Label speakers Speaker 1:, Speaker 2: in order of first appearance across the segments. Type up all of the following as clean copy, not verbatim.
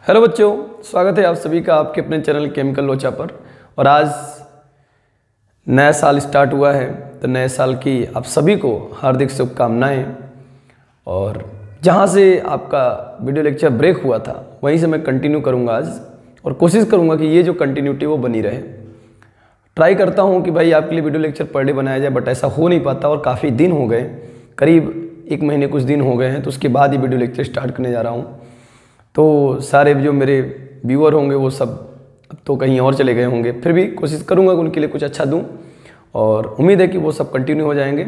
Speaker 1: Hello बच्चों, स्वागत है आप सभी का आपके अपने चैनल केमिकल लोचा पर। और आज नया साल स्टार्ट हुआ है, तो नए साल की आप सभी को हार्दिक शुभकामनाएं। और जहां से आपका वीडियो लेक्चर ब्रेक हुआ था वहीं से मैं कंटिन्यू करूंगा आज, और कोशिश करूंगा कि ये जो कंटिन्यूटी वो बनी रहे। ट्राई करता हूं कि भाई आपके लिए वीडियो लेक्चर पर डे बनाया जाए, बट ऐसा हो नहीं पाता और काफ़ी दिन हो गए, करीब 1 महीने कुछ दिन हो गए हैं, तो उसके बाद ही वीडियो लेक्चर स्टार्ट करने जा रहा हूँ। तो सारे जो मेरे व्यूअर होंगे वो सब अब तो कहीं और चले गए होंगे, फिर भी कोशिश करूंगा कि उनके लिए कुछ अच्छा दूं, और उम्मीद है कि वो सब कंटिन्यू हो जाएंगे।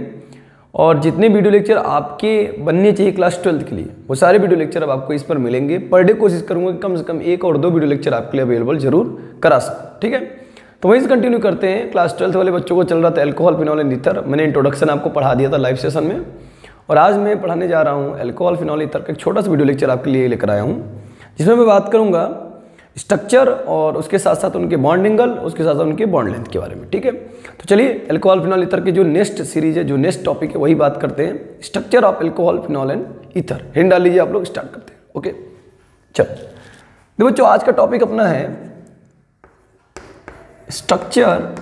Speaker 1: और जितने वीडियो लेक्चर आपके बनने चाहिए क्लास 12th के लिए, वो सारे वीडियो लेक्चर अब आपको इस पर मिलेंगे। पर डे कोशिश करूंगा कि कम से कम 1 और 2 वीडियो लेक्चर आपके लिए अवेलेबल जरूर करा सकूँ, ठीक है। तो वहीं से कंटिन्यू करते हैं। क्लास 12th वाले बच्चों को चल रहा था अल्कोहल, फिनॉल एंड ईथर। मैंने इंट्रोडक्शन आपको पढ़ा दिया था लाइव सेशन में, और आज मैं पढ़ाने जा रहा हूँ अल्कोहल, फिनॉल, ईथर का एक छोटा सा वीडियो लेक्चर आपके लिए लेकर आया हूँ, जिसमें मैं बात करूंगा स्ट्रक्चर और उसके साथ साथ उनके बॉन्ड एंगल, उसके साथ साथ उनके बॉन्ड लेंथ के बारे में, ठीक है। तो चलिए अल्कोहल, फिनॉल, ईथर की जो नेक्स्ट सीरीज है, जो नेक्स्ट टॉपिक है, वही बात करते हैं, structure of alcohol, phenol and ether. Hint डाल लीजिए आप लोग, स्टार्ट करते हैं। ओके, चलो देखो बच्चों, आज का टॉपिक अपना है structure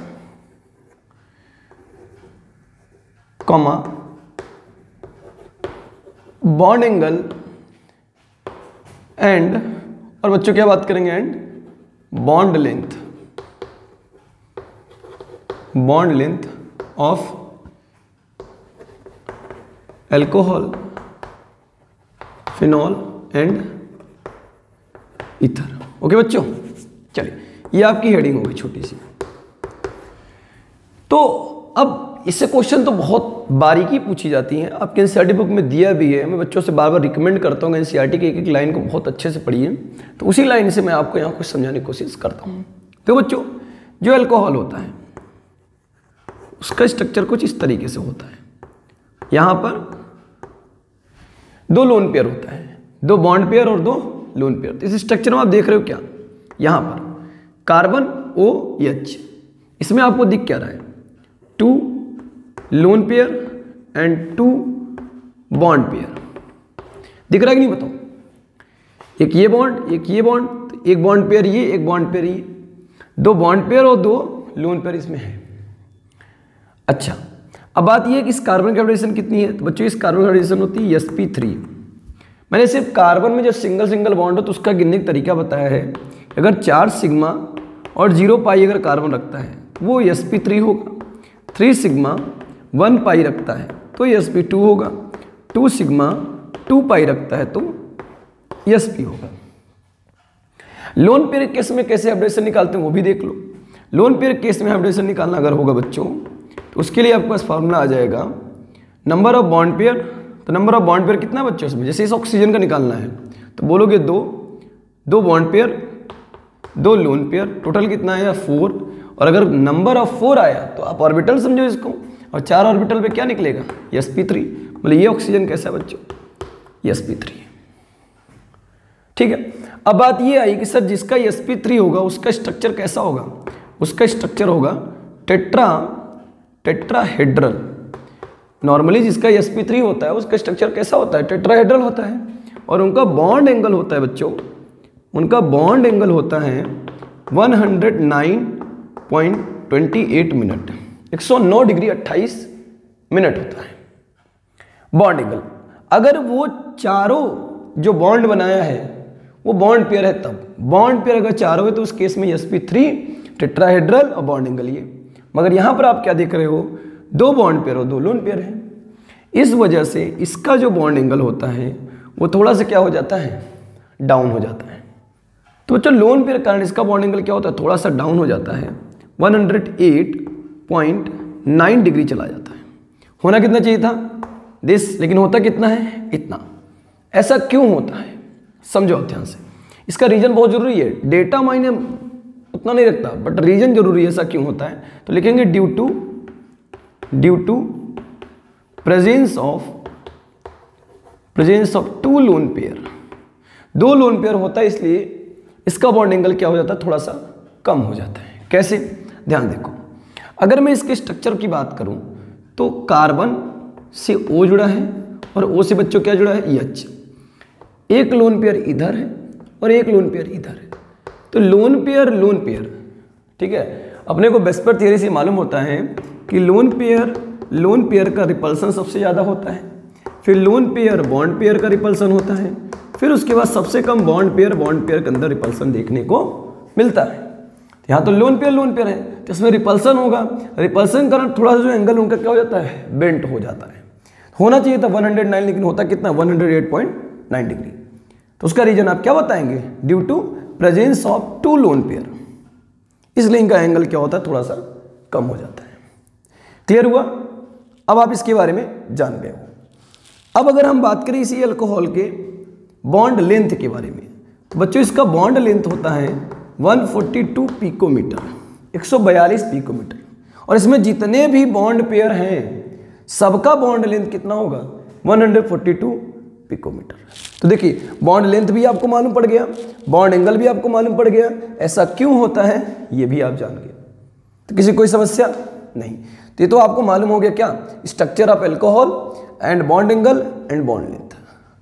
Speaker 1: comma bond angle and, और बच्चों क्या बात करेंगे, and bond length, bond length of alcohol, phenol and ether. Okay बच्चों, चलिए ये आपकी हेडिंग होगी छोटी सी। तो अब इससे क्वेश्चन तो बहुत बारीकी पूछी जाती हैं, आपके एनसीईआरटी बुक में दिया भी है। मैं बच्चों से बार बार रिकमेंड करता हूँ एनसीईआरटी की एक एक लाइन को बहुत अच्छे से पढ़िए, तो उसी लाइन से मैं आपको यहाँ कुछ समझाने की कोशिश करता हूँ। तो बच्चों, जो अल्कोहल होता है उसका स्ट्रक्चर कुछ इस तरीके से होता है। यहाँ पर 2 लोन पेयर होता है, 2 बॉन्ड पेयर और 2 लोन पेयर। तो इस स्ट्रक्चर में आप देख रहे हो क्या, यहाँ पर कार्बन OH, इसमें आपको दिख क्या रहा है, 2 lone pair and 2 bond pair दिख रहा है कि नहीं बताओ। एक ये बॉन्ड, एक ये बॉन्ड, तो एक बॉन्ड पेयर ये, एक बॉन्ड पेयर ये, 2 बॉन्ड पेयर और 2 लोन पेयर इसमें है। अच्छा, अब बात ये है कि इस कार्बन की हाइब्रिडेशन कितनी है। तो बच्चों, इस कार्बन की हाइब्रिडेशन होती है sp3। मैंने सिर्फ कार्बन में जो सिंगल सिंगल बॉन्ड हो तो उसका गिनने का तरीका बताया है। अगर 4 सिग्मा और 0 पाई अगर कार्बन रखता है तो वो sp3 होगा। 3 सिग्मा 1 पाई रखता है तो sp2 होगा। 2 सिग्मा 2 पाई रखता है तो sp होगा। लोन पेयर केस में कैसे हाइब्रिडेशन निकालते हैं वो भी देख लो। लोन पेयर केस में हाइब्रिडेशन निकालना अगर होगा बच्चों, तो उसके लिए आपके पास फार्मूला आ जाएगा नंबर ऑफ बॉन्ड पेयर। तो नंबर ऑफ बॉन्ड पेयर कितना है बच्चों इसमें, जैसे इस ऑक्सीजन का निकालना है तो बोलोगे 2 bond pair 2 lone pair, total कितना है 4। और अगर नंबर ऑफ 4 आया तो आप ऑर्बिटल समझो इसको, और 4 ऑर्बिटल पे क्या निकलेगा, sp3। बोले ये ऑक्सीजन कैसा है बच्चों, sp3, ठीक है। अब बात ये आई कि सर जिसका sp3 होगा उसका स्ट्रक्चर कैसा होगा, उसका स्ट्रक्चर होगा टेट्राहेड्रल। नॉर्मली जिसका sp3 होता है उसका स्ट्रक्चर कैसा होता है, टेट्राहेड्रल होता है। और उनका बॉन्ड एंगल होता है बच्चों, उनका बॉन्ड एंगल होता है 109.28 मिनट, 109 डिग्री 28 मिनट होता है बॉन्ड एंगल। अगर वो चारों जो बॉन्ड बनाया है वो बॉन्ड पेयर है, तब बॉन्ड पेयर अगर चारों है तो उस केस में sp3 टेट्राहेड्रल और बॉन्ड एंगल ये। मगर यहां पर आप क्या देख रहे हो, 2 बॉन्ड पेयर और 2 लोन पेयर है। इस वजह से इसका जो बॉन्ड एंगल होता है वो थोड़ा सा क्या हो जाता है, डाउन हो जाता है। तो बच्चों, लोन पेयर कारण इसका बॉन्ड एंगल क्या होता है, थोड़ा सा डाउन हो जाता है, 108.9 डिग्री चला जाता है। होना कितना चाहिए था दिस, लेकिन होता कितना है, इतना। ऐसा क्यों होता है समझो ध्यान से, इसका रीजन बहुत जरूरी है। डेटा मायने उतना नहीं रखता, बट रीजन जरूरी है ऐसा क्यों होता है। तो लिखेंगे due to presence of 2 lone pair. 2 lone pair होता है इसलिए इसका बॉन्ड एंगल क्या हो जाता है, थोड़ा सा कम हो जाता है। कैसे, ध्यान देखो, अगर मैं इसके स्ट्रक्चर की बात करूं तो कार्बन से O जुड़ा है और O से बच्चों क्या जुड़ा है, EH। एक लोन पेयर इधर है और एक लोन पेयर इधर है। तो लोन पेयर, ठीक है, अपने को वेस्पर थियरी से मालूम होता है कि लोन पेयर का रिपल्सन सबसे ज़्यादा होता है, फिर लोन पेयर बॉन्ड पेयर का रिपल्सन होता है, फिर उसके बाद सबसे कम बॉन्ड पेयर के अंदर रिपल्सन देखने को मिलता है। यहाँ तो लोन पेयर है, तो इसमें रिपल्सन होगा, रिपल्सन कारण थोड़ा सा जो एंगल उनका क्या हो जाता है, बेंट हो जाता है। होना चाहिए था 109, लेकिन होता कितना, 108.9 डिग्री। तो उसका रीजन आप क्या बताएंगे, due to presence of two lone pair, इसलिए इनका एंगल क्या होता है, थोड़ा सा कम हो जाता है। क्लियर हुआ? अब आप इसके बारे में जान गए हो। अब अगर हम बात करें इसी अल्कोहल के बॉन्ड लेंथ के बारे में, तो बच्चों इसका बॉन्ड लेंथ होता है 142 पिकोमीटर, 142 पिकोमीटर। और इसमें जितने भी बॉन्ड पेयर हैं सबका बॉन्ड लेंथ कितना होगा, 142 पिकोमीटर। तो देखिए बॉन्ड लेंथ भी आपको मालूम पड़ गया, बॉन्ड एंगल भी आपको मालूम पड़ गया। ऐसा क्यों होता है ये भी आप जान गए, तो किसी कोई समस्या नहीं। तो ये तो आपको मालूम हो गया क्या, structure of alcohol and bond angle and bond length.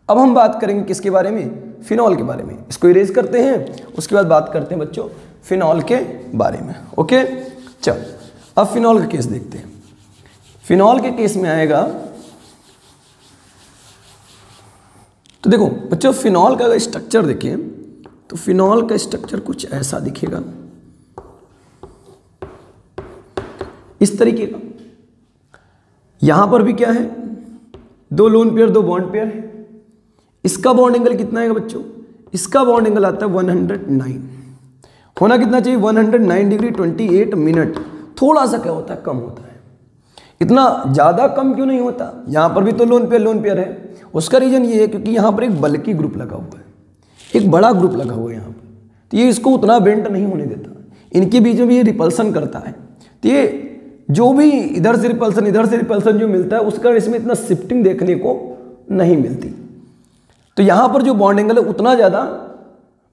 Speaker 1: अब हम बात करेंगे किसके बारे में, फिनॉल के बारे में। इसको इरेज करते हैं, उसके बाद बात करते हैं बच्चों फिनॉल के बारे में। ओके चल, अब फिनॉल का केस देखते हैं। फिनॉल के केस में आएगा, तो देखो बच्चों फिनॉल का अगर स्ट्रक्चर देखें तो फिनॉल का स्ट्रक्चर कुछ ऐसा दिखेगा, इस तरीके का। यहां पर भी क्या है, दो लोन पेयर दो बॉन्ड पेयर है। इसका बॉन्ड एंगल कितना है बच्चों, इसका बॉन्ड एंगल आता है 109। होना कितना चाहिए, 109 डिग्री 28 मिनट। थोड़ा सा क्या होता है, कम होता है। इतना ज़्यादा कम क्यों नहीं होता, यहाँ पर भी तो लोन पेयर है। उसका रीज़न ये है क्योंकि यहाँ पर एक बल्कि ग्रुप लगा हुआ है, एक बड़ा ग्रुप लगा हुआ है यहाँ पर, तो ये इसको उतना बेंट नहीं होने देता। इनके बीच में भी ये रिपल्सन करता है, तो ये जो भी इधर से रिपल्सन जो मिलता है उसका इसमें इतना शिफ्टिंग देखने को नहीं मिलती। तो यहाँ पर जो बॉन्ड एंगल है उतना ज़्यादा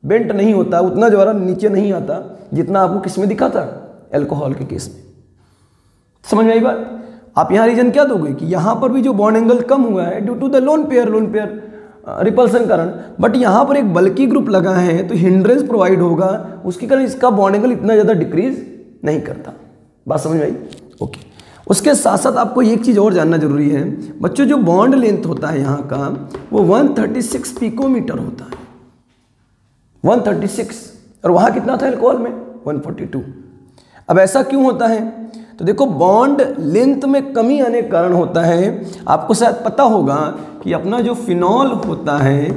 Speaker 1: बेंट नहीं होता, उतना ज़्यादा नीचे नहीं आता जितना आपको किस में दिखा था, एल्कोहल के केस में। समझ में आई बात? आप यहाँ रीजन क्या दोगे कि यहाँ पर भी जो बॉन्ड एंगल कम हुआ है due to the lone pair repulsion कारण, बट यहाँ पर एक बल्कि ग्रुप लगा है तो हिंड्रेंस प्रोवाइड होगा, उसके कारण इसका बॉन्ड एंगल इतना ज़्यादा डिक्रीज नहीं करता। बात समझ में आई? ओके। उसके साथ साथ आपको एक चीज़ और जानना जरूरी है बच्चों, जो बॉन्ड लेंथ होता है यहाँ का वो 136 पिकोमीटर होता है, 136, और वहाँ कितना था एल्कोहल में, 142। अब ऐसा क्यों होता है, तो देखो बॉन्ड लेंथ में कमी आने के कारण होता है। आपको शायद पता होगा कि अपना जो फिनॉल होता है,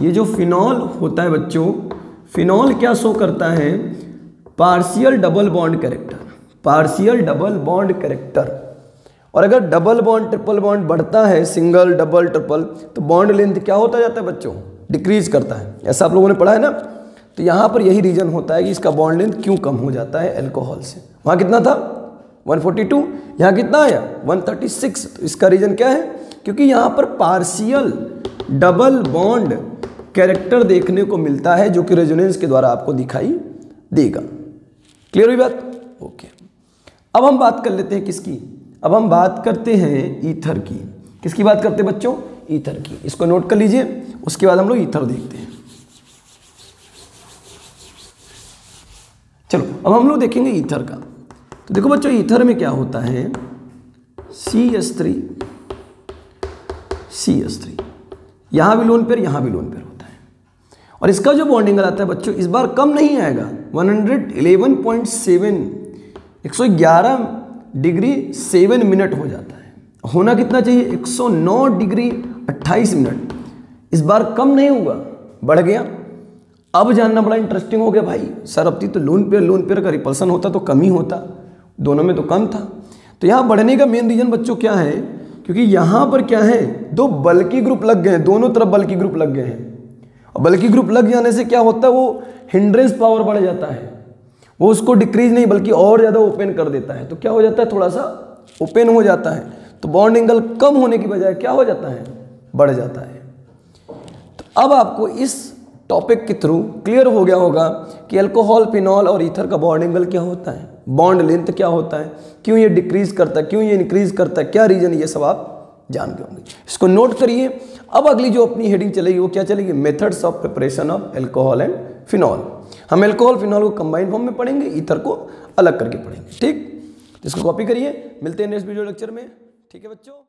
Speaker 1: ये जो फिनॉल होता है बच्चों, फिनॉल क्या शो करता है, partial double bond character, partial double bond character. और अगर डबल बॉन्ड ट्रिपल बॉन्ड बढ़ता है, सिंगल डबल ट्रिपल, तो बॉन्ड लेंथ क्या होता जाता है बच्चों, डिक्रीज करता है। ऐसा आप लोगों ने पढ़ा है ना। तो यहाँ पर यही रीजन होता है कि इसका बॉन्ड लेंथ क्यों कम हो जाता है एल्कोहल से। वहाँ कितना था 142, यहाँ कितना आया 136। तो इसका रीजन क्या है, क्योंकि यहाँ पर पार्शियल डबल बॉन्ड कैरेक्टर देखने को मिलता है जो कि रेजोनेंस के द्वारा आपको दिखाई देगा। क्लियर हुई बात? ओके। अब हम बात कर लेते हैं किसकी, अब हम बात करते हैं ईथर की। किसकी बात करते हैं बच्चों, ईथर की। इसको नोट कर लीजिए, उसके बाद हम लोग ईथर देखते हैं। चलो अब हम लोग देखेंगे ईथर का। तो देखो बच्चों ईथर में क्या होता है, CH3, यहाँ भी लोन पेयर, यहाँ भी लोन पेयर होता है। और इसका जो बॉन्ड एंगल आता है बच्चों इस बार कम नहीं आएगा, 111.7, 111 डिग्री 7 मिनट हो जाता है। होना कितना चाहिए, 109 डिग्री 28 मिनट। इस बार कम नहीं हुआ, बढ़ गया। अब जानना बड़ा इंटरेस्टिंग हो गया भाई, सर अब तो लोन पेयर का रिपल्सन होता तो कम ही होता, दोनों में तो कम था। तो यहाँ बढ़ने का मेन रीजन बच्चों क्या है, क्योंकि यहाँ पर क्या है, दो बल्कि ग्रुप लग गए हैं, दोनों तरफ बल्कि ग्रुप लग गए हैं। और बल्कि ग्रुप लग जाने से क्या होता है, वो हिंड्रेंस पावर बढ़ जाता है, वो उसको डिक्रीज नहीं बल्कि और ज़्यादा ओपन कर देता है। तो क्या हो जाता है, थोड़ा सा ओपन हो जाता है, तो बॉन्ड एंगल कम होने की बजाय क्या हो जाता है, बढ़ जाता है। तो अब आपको इस टॉपिक के थ्रू क्लियर हो गया होगा कि अल्कोहल, फिनॉल और ईथर का बॉन्ड एंगल क्या होता है, बॉन्ड लेंथ क्या होता है, क्यों ये डिक्रीज करता है, क्यों ये इंक्रीज करता है, क्या रीजन, ये सब आप जानते होंगे। इसको नोट करिए। अब अगली जो अपनी हेडिंग चलेगी वो क्या चलेगी, methods of preparation of alcohol and phenol. हम एल्कोहल फिनॉल को कंबाइंड फॉर्म में पढ़ेंगे, ईथर को अलग करके पढ़ेंगे। ठीक, इसको कॉपी करिए। मिलते हैं नेक्स्ट वीडियो लेक्चर में। ठीक है बच्चों।